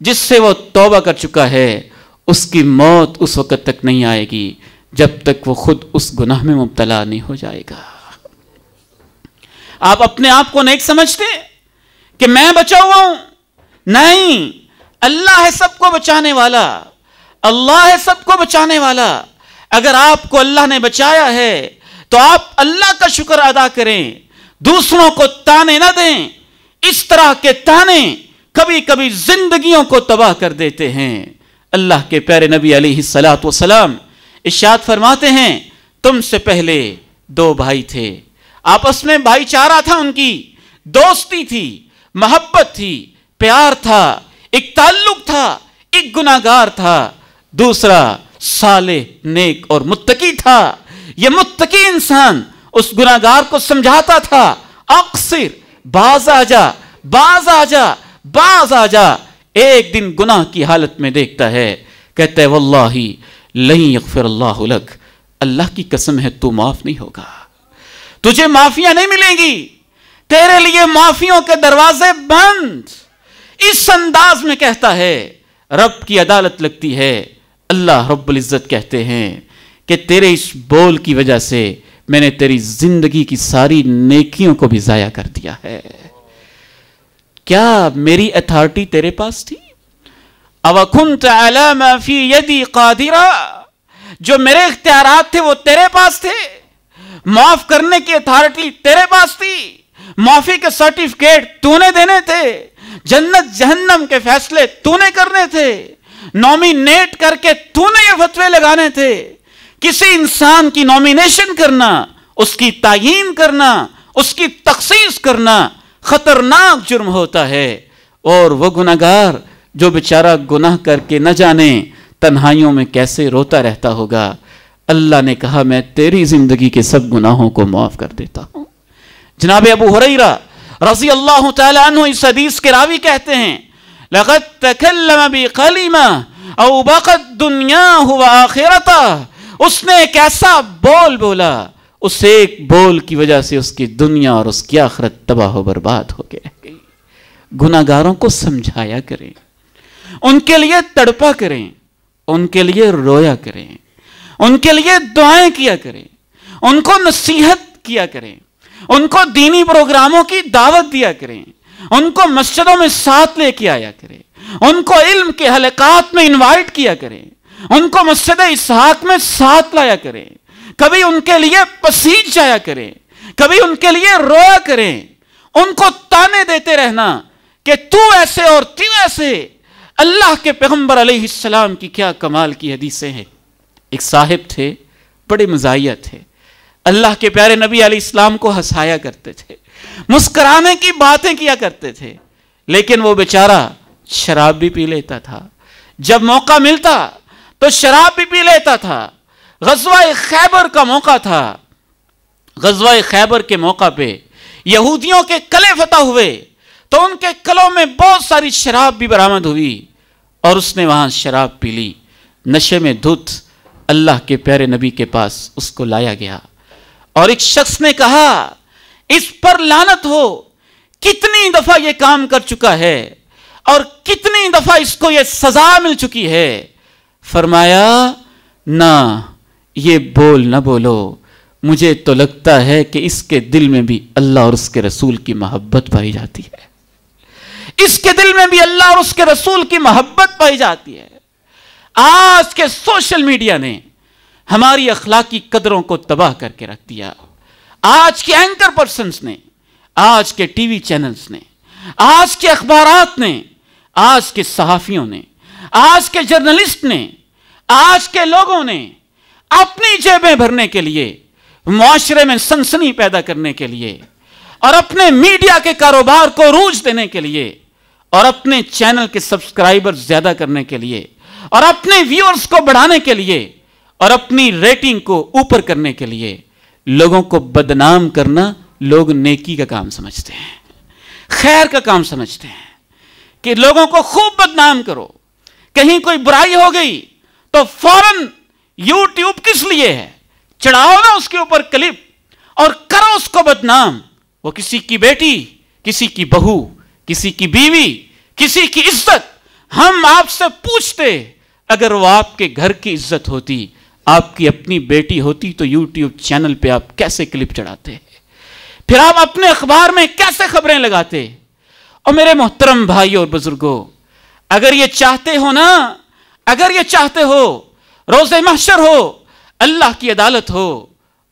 جس سے وہ توبہ کر چکا ہے، اس کی موت اس وقت تک نہیں آئے گی جب تک وہ خود اس گناہ میں مبتلا نہیں ہو جائے گا۔ آپ اپنے آپ کو نیک سمجھتے کہ میں بچا ہوا ہوں؟ نہیں، اللہ ہے سب کو بچانے والا، اللہ ہے سب کو بچانے والا۔ اگر آپ کو اللہ نے بچایا ہے تو آپ اللہ کا شکر ادا کریں، دوسروں کو تانے نہ دیں۔ اس طرح کے تانے کبھی کبھی زندگیوں کو تباہ کر دیتے ہیں۔ اللہ کے پیارے نبی علیہ السلام ارشاد فرماتے ہیں، تم سے پہلے 2 بھائی تھے، آپس میں بھائی چارہ تھا، ان کی دوستی تھی، محبت تھی، پیار تھا، ایک تعلق تھا، ایک گناہگار تھا، دوسرا صالح، نیک اور متقی تھا۔ یہ متقی انسان اس گناہگار کو سمجھاتا تھا، اقصر، باز آ جا، باز آ جا، باز آ جا۔ ایک دن گناہ کی حالت میں دیکھتا ہے، کہتا ہے واللہ لن یغفر اللہ لک، اللہ کی قسم ہے تو معاف نہیں ہوگا، تجھے معافیاں نہیں ملیں گی، تیرے لیے معافیوں کے دروازے بند۔ اس انداز میں کہتا ہے، رب کی عدالت لگتی ہے۔ اللہ رب العزت کہتے ہیں کہ تیرے اس بول کی وجہ سے میں نے تیری زندگی کی ساری نیکیوں کو بھی ضائع کر دیا ہے۔ کیا میری اتھارٹی تیرے پاس تھی؟ او کنت علی ما فی یدی قادرا، جو میرے اختیارات تھے وہ تیرے پاس تھے، معاف کرنے کی اتھارٹی تیرے پاس تھی، معافی کے سرٹیفکیٹ تو نے دینے تھے، جنت جہنم کے فیصلے تو نے کرنے تھے، نومینیٹ کر کے تو نے یہ فتوے لگانے تھے۔ کسی انسان کی نومینیشن کرنا، اس کی تعیین کرنا، اس کی تخصیص کرنا خطرناک جرم ہوتا ہے، اور وہ گناہگار جو بیچارہ گناہ کر کے نہ جانے تنہائیوں میں کیسے روتا رہتا ہوگا، اللہ نے کہا میں تیری زندگی کے سب گناہوں کو معاف کر دیتا ہوں۔ جناب ابو ہریرہ رضی اللہ تعالی عنہ اس حدیث کے راوی کہتے ہیں، لقد تکلم بکلمہ او بقت دنیاہ وآخرتہ، اس نے ایک ایسا بول بولا، اس ایک بول کی وجہ سے اس کی دنیا اور اس کی آخرت تباہ و برباد ہو کے رہ گئی۔ گناہگاروں کو سمجھایا کریں، ان کے لیے تڑپا کریں، ان کے لیے رویا کریں، ان کے لیے دعائیں کیا کریں، ان کو نصیحت کیا کریں، ان کو دینی پروگراموں کی دعوت دیا کریں، ان کو مسجدوں میں ساتھ لے کے آیا کریں، ان کو علم کے حلقات میں انوائٹ کیا کریں، ان کو مسجد اسحاق میں ساتھ لایا کریں، کبھی ان کے لیے پسیج جایا کریں، کبھی ان کے لیے رویا کریں، ان کو تانے دیتے رہنا کہ تو ایسے اور تو ایسے۔ اللہ کے پیغمبر علیہ السلام کی کیا کمال کی حدیثیں ہیں۔ ایک صاحب تھے، بڑے مزاحیہ تھے، اللہ کے پیارے نبی علیہ السلام کو ہنسایا کرتے تھے، مسکرانے کی باتیں کیا کرتے تھے، لیکن وہ بیچارہ شراب بھی پی لیتا تھا، جب موقع ملتا تو شراب بھی پی لیتا تھا۔ غزوہ خیبر کا موقع تھا، غزوہ خیبر کے موقع پہ یہودیوں کے قلعے فتح ہوئے تو ان کے قلعوں میں بہت ساری شراب بھی برآمد ہوئی، اور اس نے وہاں شراب پی لی، نشے میں دھت اللہ کے پیارے نبی کے پاس اس کو لایا گیا، اور ایک شخص نے کہا اس پر لعنت ہو، کتنی دفعہ یہ کام کر چکا ہے اور کتنی دفعہ اس کو یہ سزا مل چکی ہے۔ فرمایا نہ یہ بول نہ بولو، مجھے تو لگتا ہے کہ اس کے دل میں بھی اللہ اور اس کے رسول کی محبت پائی جاتی ہے، اس کے دل میں بھی اللہ اور اس کے رسول کی محبت پائی جاتی ہے۔ آج کے سوشل میڈیا نے ہماری اخلاقی قدروں کو تباہ کر کے رکھ دیا۔ آج کے اینکر پرسنز نے، آج کے ٹی وی چینلز نے، آج کے اخبارات نے، آج کے صحافیوں نے، آج کے جرنلسٹ نے، آج کے لوگوں نے اپنی جیبیں بھرنے کے لیے، معاشرے میں سنسنی پیدا کرنے کے لیے، اور اپنے میڈیا کے کاروبار کو عروج دینے کے لیے، اور اپنے چینل کے سبسکرائبر زیادہ کرنے کے لیے، اور اپنے ویورز کو بڑھانے کے لیے، اور اپنی ریٹنگ کو اوپر کرنے کے لیے لوگوں کو بدنام کرنا لوگ نیکی کا کام سمجھتے ہیں، خیر کا کام سمجھتے ہیں کہ لوگوں کو خوب بدنام کرو۔ کہیں کوئی برائی ہو گئی تو فوراً یوٹیوب کس لیے ہے، چڑھاؤ نا اس کے اوپر کلپ اور کرو اس کو بدنام۔ وہ کسی کی بیٹی، کسی کی بہو، کسی کی بیوی، کسی کی عزت، ہم آپ سے پوچھتے اگر وہ آپ کے گھر کی عزت ہوتی، آپ کی اپنی بیٹی ہوتی تو یوٹیوب چینل پہ آپ کیسے کلپ چڑھاتے، پھر آپ اپنے اخبار میں کیسے خبریں لگاتے؟ اور میرے محترم بھائی اور بزرگوں، اگر یہ چاہتے ہو نا، اگر یہ چاہتے ہو روز محشر ہو، اللہ کی عدالت ہو،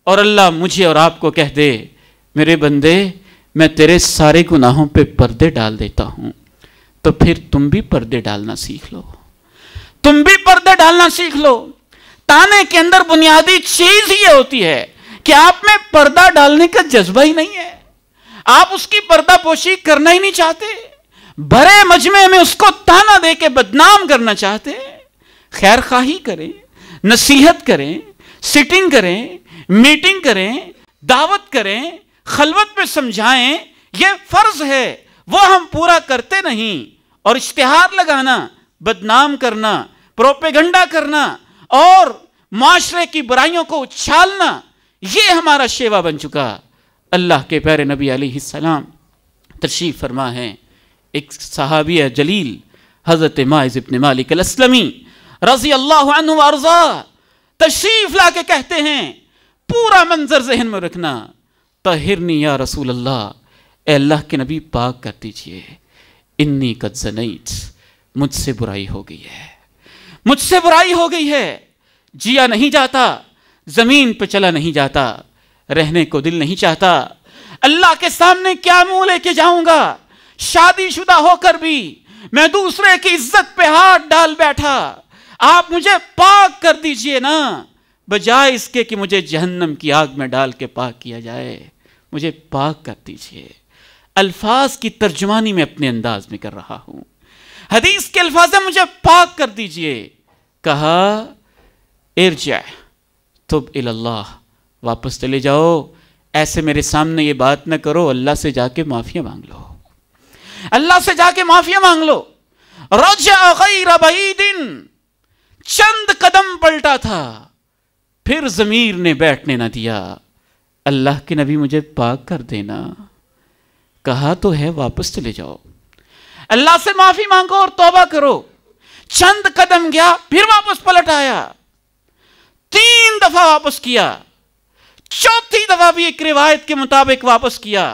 اور اللہ مجھے اور آپ کو کہہ دے میرے بندے میں تیرے سارے گناہوں پہ پردے ڈال دیتا ہوں، تو پھر تم بھی پردے ڈالنا سیکھ لو، تم بھی پردے ڈالنا سیکھ لو۔ تانے کے اندر بنیادی چیز ہی یہ ہوتی ہے کہ آپ میں پردہ ڈالنے کا جذبہ ہی نہیں ہے، آپ اس کی پردہ پوشی کرنا ہی نہیں چاہتے، بھرے مجمع میں اس کو تانا دے کے بدنام کرنا چاہتے۔ خیر خواہی کریں، نصیحت کریں، سٹنگ کریں، میٹنگ کریں، دعوت کریں، خلوت میں سمجھائیں، یہ فرض ہے، وہ ہم پورا کرتے نہیں۔ اور اشتہار لگانا، بدنام کرنا، پروپیگنڈا کرنا اور معاشرے کی برائیوں کو اچھالنا، یہ ہمارا شیوا بن چکا۔ اللہ کے پیارے نبی علیہ السلام تشریف فرما ہے، ایک صحابی جلیل حضرت ماعز بن مالک الاسلمی رضی اللہ عنہ وارضا تشریف لا کے کہتے ہیں، پورا منظر ذہن میں رکھنا، طہرنی یا رسول اللہ، اے اللہ کے نبی پاک کر دیجئے، انی قد زنیت، مجھ سے برائی ہو گئی ہے، مجھ سے برائی ہو گئی ہے، جیا نہیں جاتا، زمین پہ چلا نہیں جاتا، رہنے کو دل نہیں چاہتا، اللہ کے سامنے کیا منہ لے کے جاؤں گا، شادی شدہ ہو کر بھی میں دوسرے کی عزت پہ ہاتھ ڈال بیٹھا، آپ مجھے پاک کر دیجئے نا، بجائے اس کے کہ مجھے جہنم کی آگ میں ڈال کے پاک کیا جائے، مجھے پاک کر دیجئے۔ الفاظ کی ترجمانی میں اپنے انداز میں کر رہا ہوں، حدیث کے الفاظ ہیں، مجھے پاک کر دیجئے۔ کہا ارجع تب الی اللہ، واپس چلے جاؤ، ایسے میرے سامنے یہ بات نہ کرو، اللہ سے جا کے معافی مانگ لو، اللہ سے جا کے معافی مانگ لو۔ رجع غیر بعید، چند قدم پلٹا تھا، پھر ضمیر نے بیٹھنے نہ دیا، اللہ کے نبی مجھے پاک کر دینا، کہا تو ہے واپس چلے جاؤ، اللہ سے معافی مانگو اور توبہ کرو۔ چند قدم گیا، پھر واپس پلٹ آیا، 3 دفعہ واپس کیا، چوتھی دفعہ بھی ایک روایت کے مطابق واپس کیا،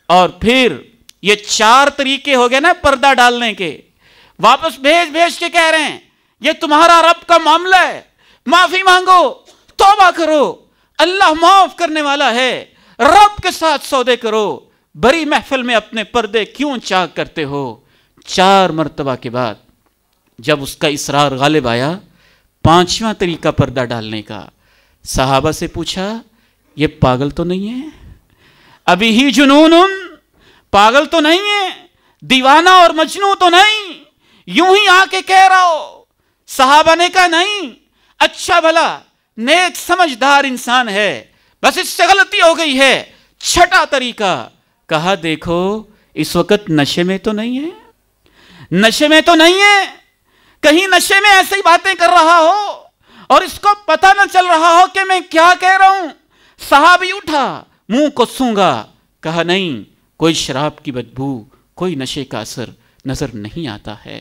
اور پھر یہ 4 طریقے ہو گئے نا پردہ ڈالنے کے، واپس بھیج کے کہہ رہے ہیں یہ تمہارا رب کا معاملہ ہے، معافی مانگو، توبہ کرو، اللہ معاف کرنے والا ہے، رب کے ساتھ سودے کرو، بڑی محفل میں اپنے پردے کیوں چاک کرتے ہو؟ 4 مرتبہ کے بعد جب اس کا اصرار غالب آیا، 5واں طریقہ پردہ ڈالنے کا، صحابہ سے پوچھا یہ پاگل تو نہیں ہے؟ ابھی ہی جنون، پاگل تو نہیں ہے، دیوانہ اور مجنون تو نہیں، یوں ہی آ کے کہہ رہا ہو؟ صحابہ نے کہا نہیں، اچھا بھلا نیک سمجھدار انسان ہے، بس اس سے غلطی ہو گئی ہے۔ 6واں طریقہ، کہا دیکھو اس وقت نشے میں تو نہیں ہے، نشے میں تو نہیں ہے، کہیں نشے میں ایسی باتیں کر رہا ہو اور اس کو پتہ نہ چل رہا ہو کہ میں کیا کہہ رہا ہوں۔ صحابی اٹھا، منہ کو سونگا، کہا نہیں، کوئی شراب کی بدبو، کوئی نشے کا اثر نظر نہیں آتا ہے۔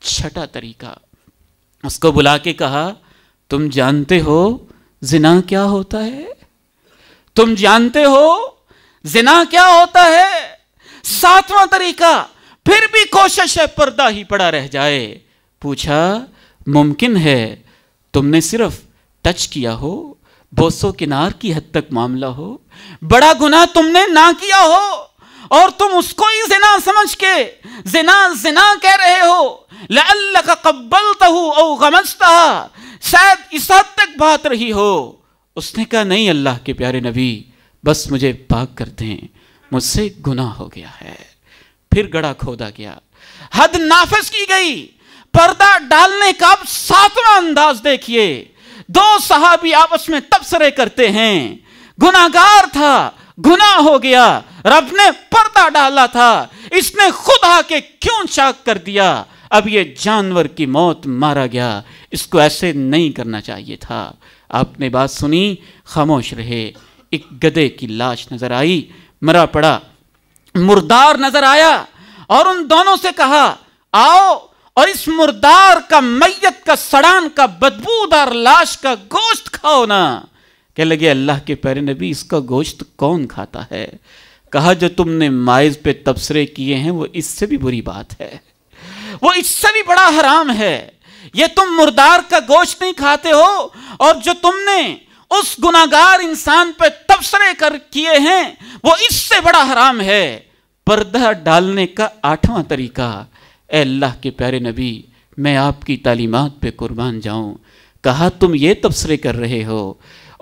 6واں طریقہ، اس کو بلا کے کہا تم جانتے ہو زنا کیا ہوتا ہے؟ تم جانتے ہو زنا کیا ہوتا ہے؟ 7واں طریقہ، پھر بھی کوشش ہے پردہ ہی پڑا رہ جائے۔ پوچھا ممکن ہے تم نے صرف ٹچ کیا ہو، بوسو کنار کی حد تک معاملہ ہو، بڑا گناہ تم نے نہ کیا ہو اور تم اس کو ہی زنا سمجھ کے زنا زنا کہہ رہے ہو، لعلک قبلتہ او غمزتہ، شاید اس حد تک بات رہی ہو۔ اس نے کہا نہیں اللہ کے پیارے نبی، بس مجھے پاک کر دیں، مجھ سے گناہ ہو گیا ہے۔ پھر گڑھا کھودا گیا، حد نافذ کی گئی۔ پردہ ڈالنے کا اب 7واں انداز دیکھیے، 2 صحابی آپس میں تبصرے کرتے ہیں، گناہگار تھا، گناہ ہو گیا، رب نے پردہ ڈالا تھا، اس نے خود آ کے کیوں چاک کر دیا؟ اب یہ جانور کی موت مارا گیا، اس کو ایسے نہیں کرنا چاہیے تھا۔ آپ نے بات سنی، خاموش رہے۔ ایک گدھے کی لاش نظر آئی، مرا پڑا، مردار نظر آیا، اور ان دونوں سے کہا آؤ اور اس مردار کا، میت کا، سڑان کا، بدبودار لاش کا گوشت کھاؤ نا۔ کہنے لگے اللہ کے پیارے نبی اس کا گوشت کون کھاتا ہے؟ کہا جو تم نے مائز پہ تبصرے کیے ہیں وہ اس سے بھی بری بات ہے، وہ اس سے بھی بڑا حرام ہے۔ یہ تم مردار کا گوشت نہیں کھاتے ہو، اور جو تم نے اس گناہگار انسان پہ تبصرے کیے ہیں وہ اس سے بڑا حرام ہے۔ پردہ ڈالنے کا 8واں طریقہ، اے اللہ کے پیارے نبی میں آپ کی تعلیمات پہ قربان جاؤں۔ کہا تم یہ تبصرے کر رہے ہو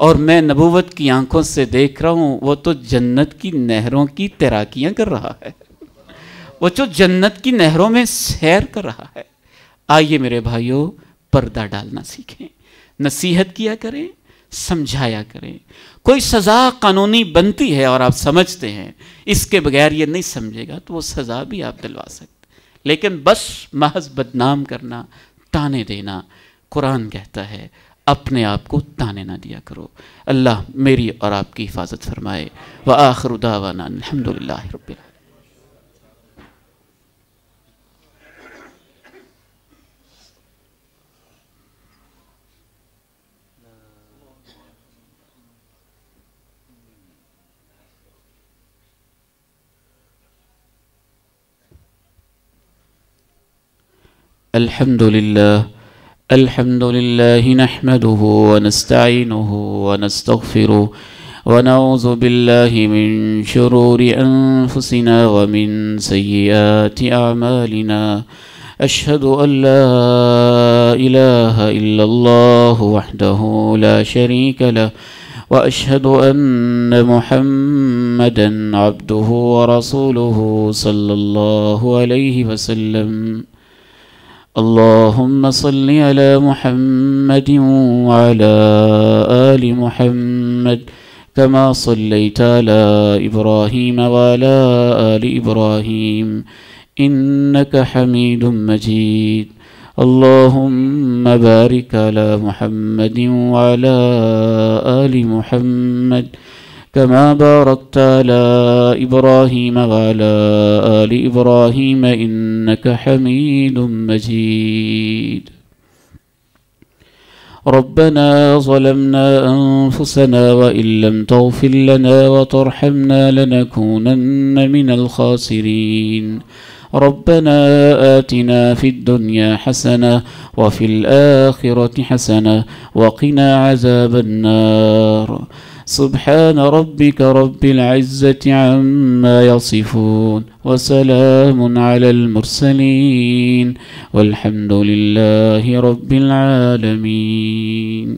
اور میں نبوت کی آنکھوں سے دیکھ رہا ہوں، وہ تو جنت کی نہروں کی تیراکیاں کر رہا ہے، وہ جو جنت کی نہروں میں سیر کر رہا ہے۔ آئیے میرے بھائیوں، پردہ ڈالنا سیکھیں، نصیحت کیا کریں، سمجھایا کریں۔ کوئی سزا قانونی بنتی ہے اور آپ سمجھتے ہیں اس کے بغیر یہ نہیں سمجھے گا تو وہ سزا بھی آپ دلوا سکتے، لیکن بس محض بدنام کرنا، تانے دینا، قرآن کہتا ہے اپنے آپ کو تانے نہ دیا کرو۔ اللہ میری اور آپ کی حفاظت فرمائے۔ وآخر دعوانا الحمدللہ رب العالمین۔ الحمد لله نحمده ونستعينه ونستغفره ونعوذ بالله من شرور أنفسنا ومن سيئات أعمالنا، أشهد أن لا إله إلا الله وحده لا شريك له، وأشهد أن محمدا عبده ورسوله صلى الله عليه وسلم۔ اللهم صل على محمد وعلى آل محمد كما صليت على إبراهيم وعلى آل إبراهيم إنك حميد مجيد۔ اللهم بارك على محمد وعلى آل محمد كما باركت على إبراهيم وعلى آل إبراهيم إنك حميد مجيد۔ ربنا ظلمنا أنفسنا وإن لم تغفر لنا وترحمنا لنكونن من الخاسرين۔ ربنا آتنا في الدنيا حسنة وفي الآخرة حسنة وقنا عذاب النار۔ سبحان ربك رب العزة عما يصفون وسلام على المرسلين والحمد لله رب العالمين۔